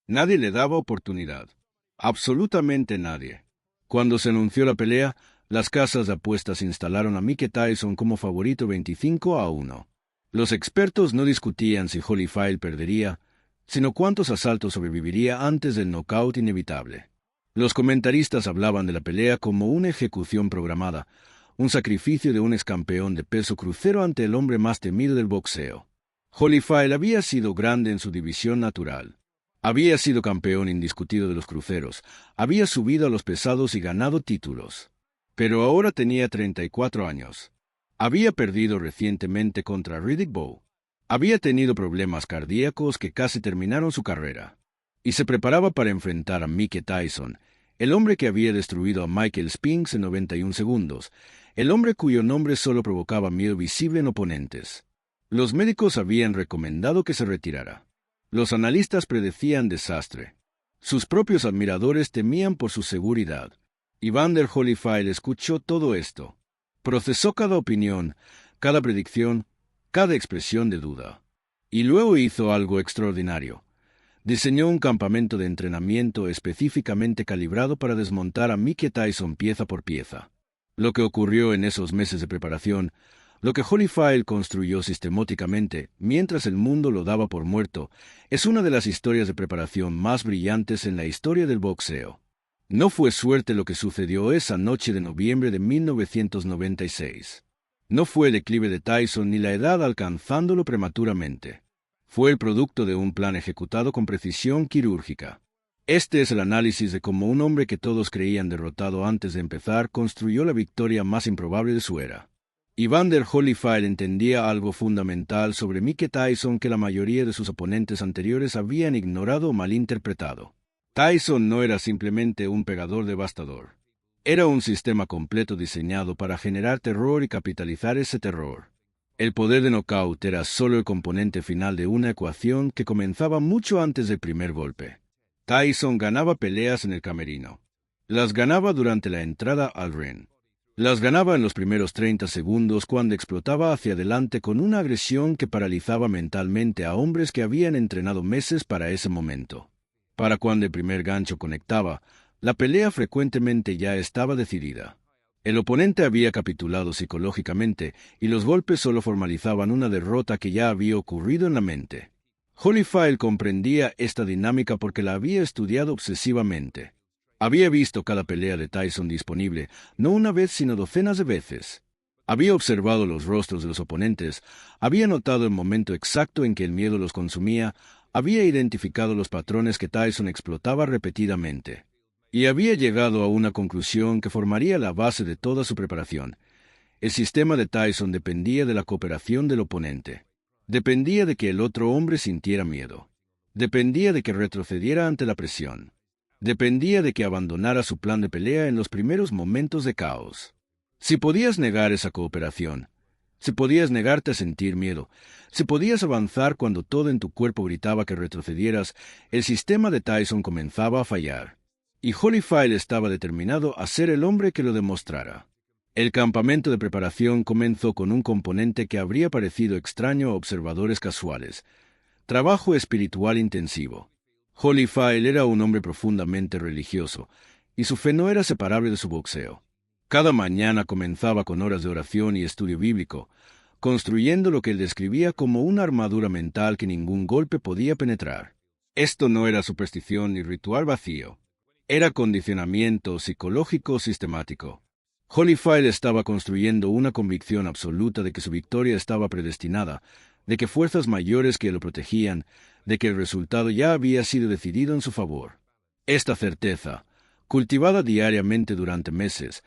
Nadie le daba oportunidad. Absolutamente nadie. Cuando se anunció la pelea, las casas de apuestas instalaron a Mike Tyson como favorito 25-1. Los expertos no discutían si Holyfield perdería, sino cuántos asaltos sobreviviría antes del knockout inevitable. Los comentaristas hablaban de la pelea como una ejecución programada, un sacrificio de un excampeón de peso crucero ante el hombre más temido del boxeo. Holyfield había sido grande en su división natural. Había sido campeón indiscutido de los cruceros, había subido a los pesados y ganado títulos. Pero ahora tenía 34 años. Había perdido recientemente contra Riddick Bowe. Había tenido problemas cardíacos que casi terminaron su carrera. Y se preparaba para enfrentar a Mike Tyson, el hombre que había destruido a Michael Spinks en 91 segundos, el hombre cuyo nombre solo provocaba miedo visible en oponentes. Los médicos habían recomendado que se retirara. Los analistas predecían desastre. Sus propios admiradores temían por su seguridad. Evander Holyfield escuchó todo esto. Procesó cada opinión, cada predicción, cada expresión de duda. Y luego hizo algo extraordinario. Diseñó un campamento de entrenamiento específicamente calibrado para desmontar a Mike Tyson pieza por pieza. Lo que ocurrió en esos meses de preparación, lo que Holyfield construyó sistemáticamente mientras el mundo lo daba por muerto, es una de las historias de preparación más brillantes en la historia del boxeo. No fue suerte lo que sucedió esa noche de noviembre de 1996. No fue el declive de Tyson ni la edad alcanzándolo prematuramente. Fue el producto de un plan ejecutado con precisión quirúrgica. Este es el análisis de cómo un hombre que todos creían derrotado antes de empezar construyó la victoria más improbable de su era. Evander Holyfield entendía algo fundamental sobre Mike Tyson que la mayoría de sus oponentes anteriores habían ignorado o malinterpretado. Tyson no era simplemente un pegador devastador. Era un sistema completo diseñado para generar terror y capitalizar ese terror. El poder de knockout era solo el componente final de una ecuación que comenzaba mucho antes del primer golpe. Tyson ganaba peleas en el camerino. Las ganaba durante la entrada al ring. Las ganaba en los primeros 30 segundos cuando explotaba hacia adelante con una agresión que paralizaba mentalmente a hombres que habían entrenado meses para ese momento. Para cuando el primer gancho conectaba, la pelea frecuentemente ya estaba decidida. El oponente había capitulado psicológicamente y los golpes solo formalizaban una derrota que ya había ocurrido en la mente. Holyfield comprendía esta dinámica porque la había estudiado obsesivamente. Había visto cada pelea de Tyson disponible, no una vez sino docenas de veces. Había observado los rostros de los oponentes, había notado el momento exacto en que el miedo los consumía, había identificado los patrones que Tyson explotaba repetidamente. Y había llegado a una conclusión que formaría la base de toda su preparación. El sistema de Tyson dependía de la cooperación del oponente. Dependía de que el otro hombre sintiera miedo. Dependía de que retrocediera ante la presión. Dependía de que abandonara su plan de pelea en los primeros momentos de caos. Si podías negar esa cooperación, si podías negarte a sentir miedo, si podías avanzar cuando todo en tu cuerpo gritaba que retrocedieras, el sistema de Tyson comenzaba a fallar. Y Holyfield estaba determinado a ser el hombre que lo demostrara. El campamento de preparación comenzó con un componente que habría parecido extraño a observadores casuales: trabajo espiritual intensivo. Holyfield era un hombre profundamente religioso, y su fe no era separable de su boxeo. Cada mañana comenzaba con horas de oración y estudio bíblico, construyendo lo que él describía como una armadura mental que ningún golpe podía penetrar. Esto no era superstición ni ritual vacío. Era condicionamiento psicológico sistemático. Holyfield estaba construyendo una convicción absoluta de que su victoria estaba predestinada, de que fuerzas mayores que lo protegían, de que el resultado ya había sido decidido en su favor. Esta certeza, cultivada diariamente durante meses,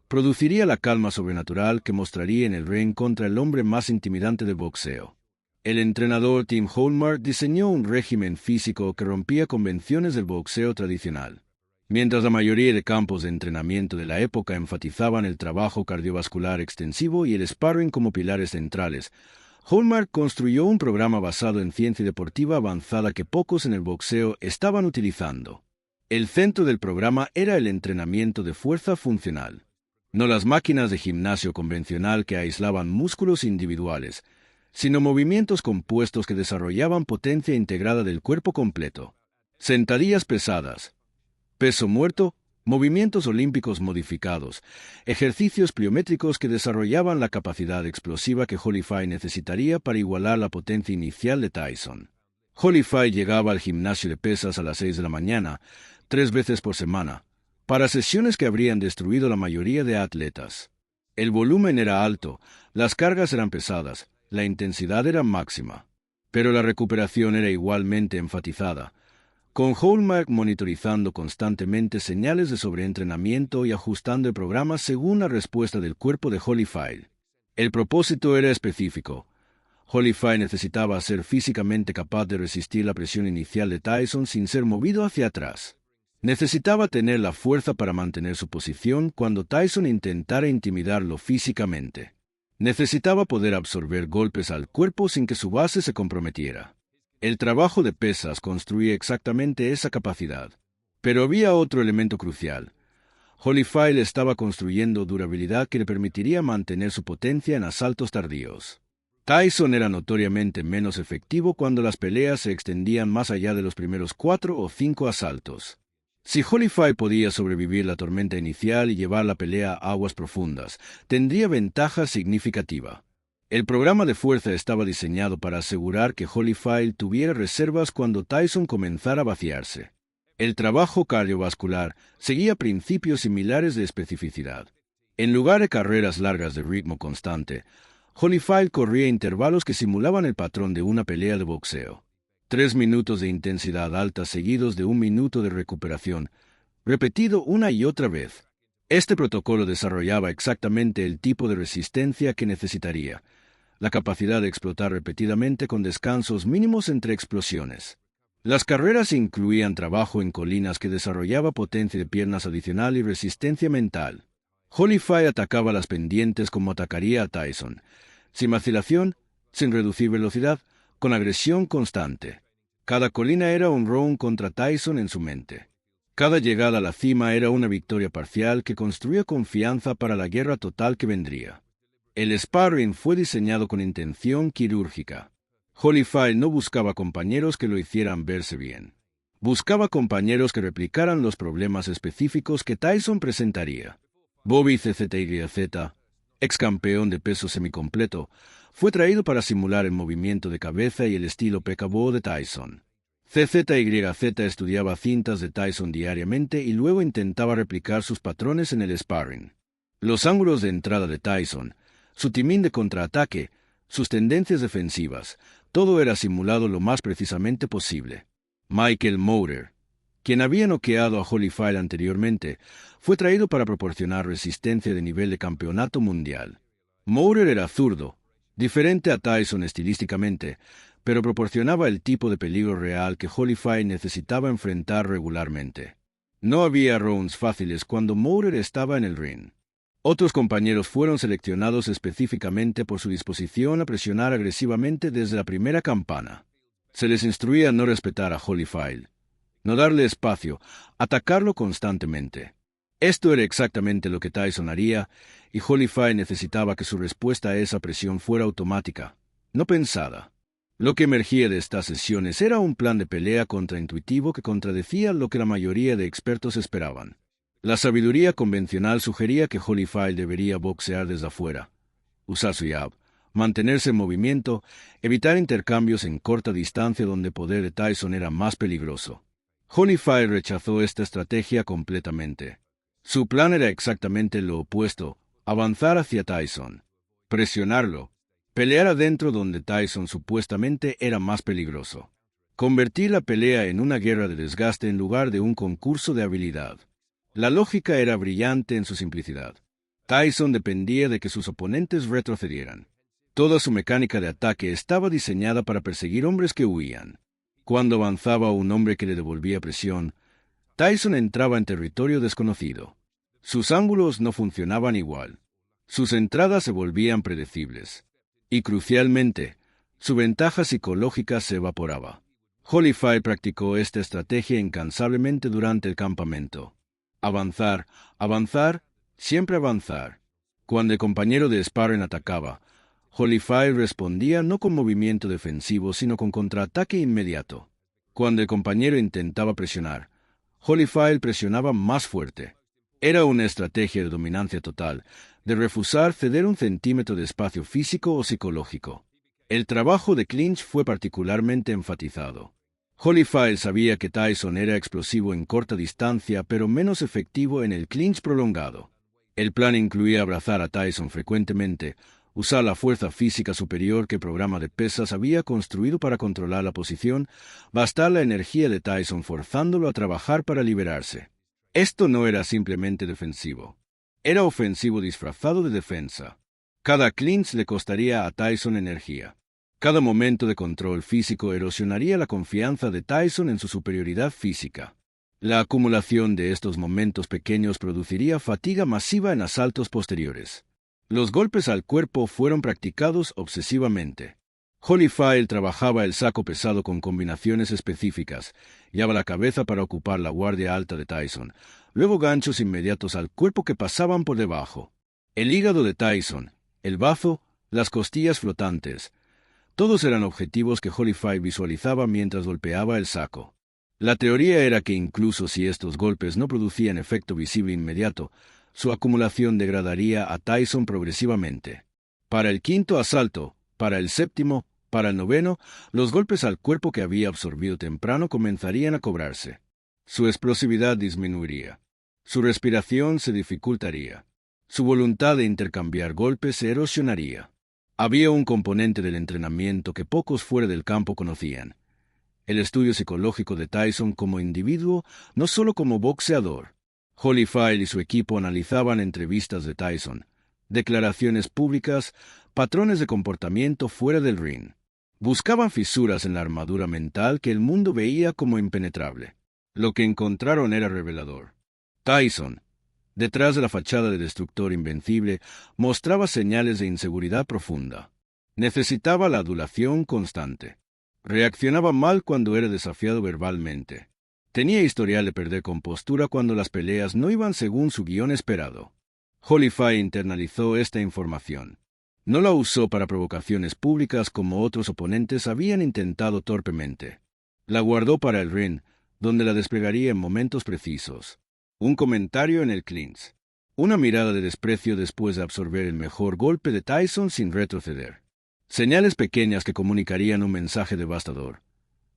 produciría la calma sobrenatural que mostraría en el ring contra el hombre más intimidante del boxeo. El entrenador Tim Hallmark diseñó un régimen físico que rompía convenciones del boxeo tradicional. Mientras la mayoría de campos de entrenamiento de la época enfatizaban el trabajo cardiovascular extensivo y el sparring como pilares centrales, Hallmark construyó un programa basado en ciencia deportiva avanzada que pocos en el boxeo estaban utilizando. El centro del programa era el entrenamiento de fuerza funcional. No las máquinas de gimnasio convencional que aislaban músculos individuales, sino movimientos compuestos que desarrollaban potencia integrada del cuerpo completo. Sentadillas pesadas, peso muerto, movimientos olímpicos modificados, ejercicios pliométricos que desarrollaban la capacidad explosiva que Holyfield necesitaría para igualar la potencia inicial de Tyson. Holyfield llegaba al gimnasio de pesas a las 6 de la mañana, 3 veces por semana, para sesiones que habrían destruido la mayoría de atletas. El volumen era alto, las cargas eran pesadas, la intensidad era máxima. Pero la recuperación era igualmente enfatizada, con Hallmark monitorizando constantemente señales de sobreentrenamiento y ajustando el programa según la respuesta del cuerpo de Holyfield. El propósito era específico. Holyfield necesitaba ser físicamente capaz de resistir la presión inicial de Tyson sin ser movido hacia atrás. Necesitaba tener la fuerza para mantener su posición cuando Tyson intentara intimidarlo físicamente. Necesitaba poder absorber golpes al cuerpo sin que su base se comprometiera. El trabajo de pesas construía exactamente esa capacidad. Pero había otro elemento crucial. Holyfield estaba construyendo durabilidad que le permitiría mantener su potencia en asaltos tardíos. Tyson era notoriamente menos efectivo cuando las peleas se extendían más allá de los primeros 4 o 5 asaltos. Si Holyfield podía sobrevivir la tormenta inicial y llevar la pelea a aguas profundas, tendría ventaja significativa. El programa de fuerza estaba diseñado para asegurar que Holyfield tuviera reservas cuando Tyson comenzara a vaciarse. El trabajo cardiovascular seguía principios similares de especificidad. En lugar de carreras largas de ritmo constante, Holyfield corría intervalos que simulaban el patrón de una pelea de boxeo. 3 minutos de intensidad alta seguidos de 1 minuto de recuperación, repetido una y otra vez. Este protocolo desarrollaba exactamente el tipo de resistencia que necesitaría, la capacidad de explotar repetidamente con descansos mínimos entre explosiones. Las carreras incluían trabajo en colinas que desarrollaba potencia de piernas adicional y resistencia mental. Holyfield atacaba las pendientes como atacaría a Tyson, sin vacilación, sin reducir velocidad, con agresión constante. Cada colina era un round contra Tyson en su mente. Cada llegada a la cima era una victoria parcial que construía confianza para la guerra total que vendría. El sparring fue diseñado con intención quirúrgica. Holyfield no buscaba compañeros que lo hicieran verse bien. Buscaba compañeros que replicaran los problemas específicos que Tyson presentaría. Bobby CZYZ, ex campeón de peso semicompleto, fue traído para simular el movimiento de cabeza y el estilo pecabó de Tyson. CZYZ estudiaba cintas de Tyson diariamente y luego intentaba replicar sus patrones en el sparring. Los ángulos de entrada de Tyson, su timing de contraataque, sus tendencias defensivas, todo era simulado lo más precisamente posible. Michael Moorer, quien había noqueado a Holyfield anteriormente, fue traído para proporcionar resistencia de nivel de campeonato mundial. Moorer era zurdo, diferente a Tyson estilísticamente, pero proporcionaba el tipo de peligro real que Holyfield necesitaba enfrentar regularmente. No había rounds fáciles cuando Moorer estaba en el ring. Otros compañeros fueron seleccionados específicamente por su disposición a presionar agresivamente desde la primera campana. Se les instruía a no respetar a Holyfield, no darle espacio, atacarlo constantemente. Esto era exactamente lo que Tyson haría, y Holyfield necesitaba que su respuesta a esa presión fuera automática, no pensada. Lo que emergía de estas sesiones era un plan de pelea contraintuitivo que contradecía lo que la mayoría de expertos esperaban. La sabiduría convencional sugería que Holyfield debería boxear desde afuera, usar su jab, mantenerse en movimiento, evitar intercambios en corta distancia donde el poder de Tyson era más peligroso. Holyfield rechazó esta estrategia completamente. Su plan era exactamente lo opuesto, avanzar hacia Tyson, presionarlo, pelear adentro donde Tyson supuestamente era más peligroso. Convertir la pelea en una guerra de desgaste en lugar de un concurso de habilidad. La lógica era brillante en su simplicidad. Tyson dependía de que sus oponentes retrocedieran. Toda su mecánica de ataque estaba diseñada para perseguir hombres que huían. Cuando avanzaba un hombre que le devolvía presión, Tyson entraba en territorio desconocido. Sus ángulos no funcionaban igual. Sus entradas se volvían predecibles. Y crucialmente, su ventaja psicológica se evaporaba. Holyfield practicó esta estrategia incansablemente durante el campamento. Avanzar, avanzar, siempre avanzar. Cuando el compañero de sparring atacaba, Holyfield respondía no con movimiento defensivo sino con contraataque inmediato. Cuando el compañero intentaba presionar, Holyfield presionaba más fuerte. Era una estrategia de dominancia total, de refusar ceder un centímetro de espacio físico o psicológico. El trabajo de clinch fue particularmente enfatizado. Holyfield sabía que Tyson era explosivo en corta distancia, pero menos efectivo en el clinch prolongado. El plan incluía abrazar a Tyson frecuentemente, usar la fuerza física superior que el programa de pesas había construido para controlar la posición, bastar la energía de Tyson forzándolo a trabajar para liberarse. Esto no era simplemente defensivo. Era ofensivo disfrazado de defensa. Cada clinch le costaría a Tyson energía. Cada momento de control físico erosionaría la confianza de Tyson en su superioridad física. La acumulación de estos momentos pequeños produciría fatiga masiva en asaltos posteriores. Los golpes al cuerpo fueron practicados obsesivamente. Holyfield trabajaba el saco pesado con combinaciones específicas, llevaba la cabeza para ocupar la guardia alta de Tyson, luego ganchos inmediatos al cuerpo que pasaban por debajo. El hígado de Tyson, el bazo, las costillas flotantes, todos eran objetivos que Holyfield visualizaba mientras golpeaba el saco. La teoría era que incluso si estos golpes no producían efecto visible inmediato, su acumulación degradaría a Tyson progresivamente. Para el quinto asalto, para el séptimo, para el noveno, los golpes al cuerpo que había absorbido temprano comenzarían a cobrarse. Su explosividad disminuiría. Su respiración se dificultaría. Su voluntad de intercambiar golpes se erosionaría. Había un componente del entrenamiento que pocos fuera del campo conocían: el estudio psicológico de Tyson como individuo, no solo como boxeador. Holyfield y su equipo analizaban entrevistas de Tyson, declaraciones públicas, patrones de comportamiento fuera del ring. Buscaban fisuras en la armadura mental que el mundo veía como impenetrable. Lo que encontraron era revelador. Tyson, detrás de la fachada de destructor invencible, mostraba señales de inseguridad profunda. Necesitaba la adulación constante. Reaccionaba mal cuando era desafiado verbalmente. Tenía historial de perder compostura cuando las peleas no iban según su guión esperado. Holyfield internalizó esta información. No la usó para provocaciones públicas como otros oponentes habían intentado torpemente. La guardó para el ring, donde la desplegaría en momentos precisos. Un comentario en el clinch. Una mirada de desprecio después de absorber el mejor golpe de Tyson sin retroceder. Señales pequeñas que comunicarían un mensaje devastador.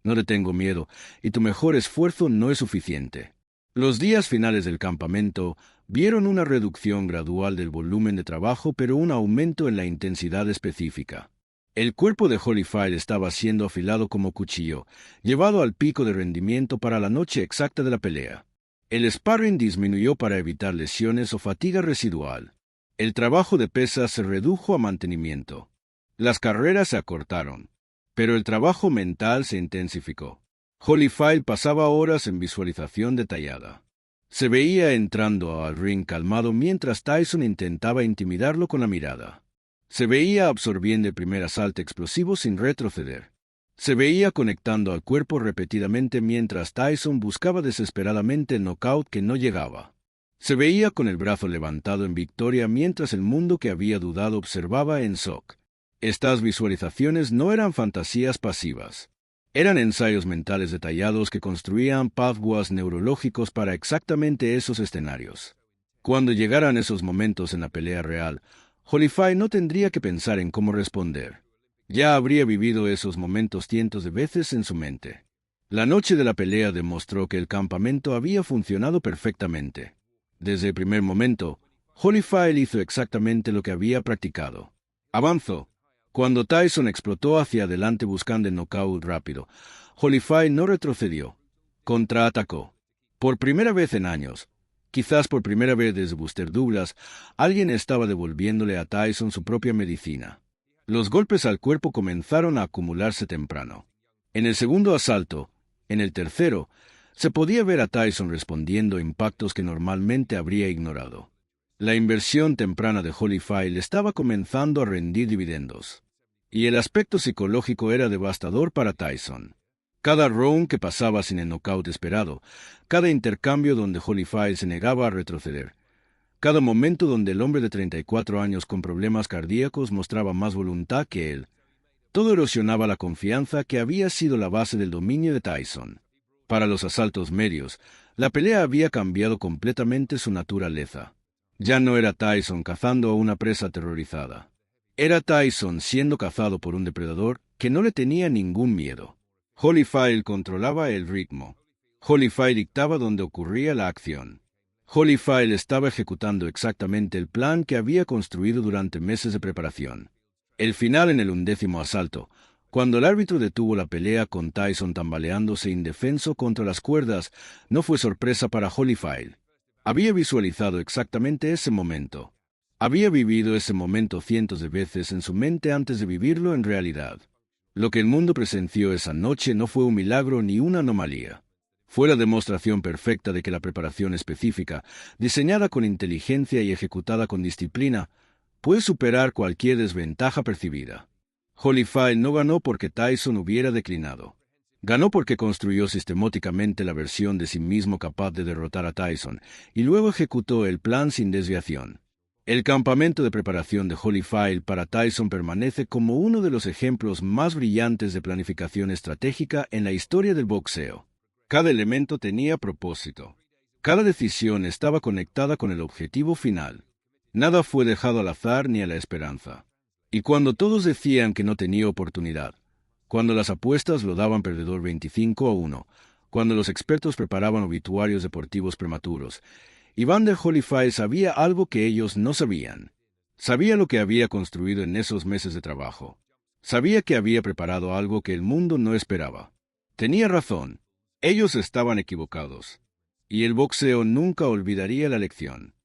No te tengo miedo, y tu mejor esfuerzo no es suficiente. Los días finales del campamento vieron una reducción gradual del volumen de trabajo, pero un aumento en la intensidad específica. El cuerpo de Holyfield estaba siendo afilado como cuchillo, llevado al pico de rendimiento para la noche exacta de la pelea. El sparring disminuyó para evitar lesiones o fatiga residual. El trabajo de pesas se redujo a mantenimiento. Las carreras se acortaron, pero el trabajo mental se intensificó. Holyfield pasaba horas en visualización detallada. Se veía entrando al ring calmado mientras Tyson intentaba intimidarlo con la mirada. Se veía absorbiendo el primer asalto explosivo sin retroceder. Se veía conectando al cuerpo repetidamente mientras Tyson buscaba desesperadamente el knockout que no llegaba. Se veía con el brazo levantado en victoria mientras el mundo que había dudado observaba en shock. Estas visualizaciones no eran fantasías pasivas. Eran ensayos mentales detallados que construían pathways neurológicos para exactamente esos escenarios. Cuando llegaran esos momentos en la pelea real, Holyfield no tendría que pensar en cómo responder. Ya habría vivido esos momentos cientos de veces en su mente. La noche de la pelea demostró que el campamento había funcionado perfectamente. Desde el primer momento, Holyfield hizo exactamente lo que había practicado. Avanzó. Cuando Tyson explotó hacia adelante buscando el knockout rápido, Holyfield no retrocedió. Contraatacó. Por primera vez en años, quizás por primera vez desde Buster Douglas, alguien estaba devolviéndole a Tyson su propia medicina. Los golpes al cuerpo comenzaron a acumularse temprano. En el segundo asalto, en el tercero, se podía ver a Tyson respondiendo a impactos que normalmente habría ignorado. La inversión temprana de Holyfield estaba comenzando a rendir dividendos. Y el aspecto psicológico era devastador para Tyson. Cada round que pasaba sin el knockout esperado, cada intercambio donde Holyfield se negaba a retroceder, cada momento donde el hombre de 34 años con problemas cardíacos mostraba más voluntad que él, Todo erosionaba la confianza que había sido la base del dominio de Tyson. Para los asaltos medios, la pelea había cambiado completamente su naturaleza. Ya no era Tyson cazando a una presa aterrorizada. Era Tyson siendo cazado por un depredador que no le tenía ningún miedo. Holyfield controlaba el ritmo. Holyfield dictaba dónde ocurría la acción. Holyfield estaba ejecutando exactamente el plan que había construido durante meses de preparación. El final en el 11º asalto, cuando el árbitro detuvo la pelea con Tyson tambaleándose indefenso contra las cuerdas, no fue sorpresa para Holyfield. Había visualizado exactamente ese momento. Había vivido ese momento cientos de veces en su mente antes de vivirlo en realidad. Lo que el mundo presenció esa noche no fue un milagro ni una anomalía. Fue la demostración perfecta de que la preparación específica, diseñada con inteligencia y ejecutada con disciplina, puede superar cualquier desventaja percibida. Holyfield no ganó porque Tyson hubiera declinado. Ganó porque construyó sistemáticamente la versión de sí mismo capaz de derrotar a Tyson y luego ejecutó el plan sin desviación. El campamento de preparación de Holyfield para Tyson permanece como uno de los ejemplos más brillantes de planificación estratégica en la historia del boxeo. Cada elemento tenía propósito. Cada decisión estaba conectada con el objetivo final. Nada fue dejado al azar ni a la esperanza. Y cuando todos decían que no tenía oportunidad, cuando las apuestas lo daban perdedor 25-1, cuando los expertos preparaban obituarios deportivos prematuros, Evander Holyfield sabía algo que ellos no sabían. Sabía lo que había construido en esos meses de trabajo. Sabía que había preparado algo que el mundo no esperaba. Tenía razón. Ellos estaban equivocados. Y el boxeo nunca olvidaría la lección.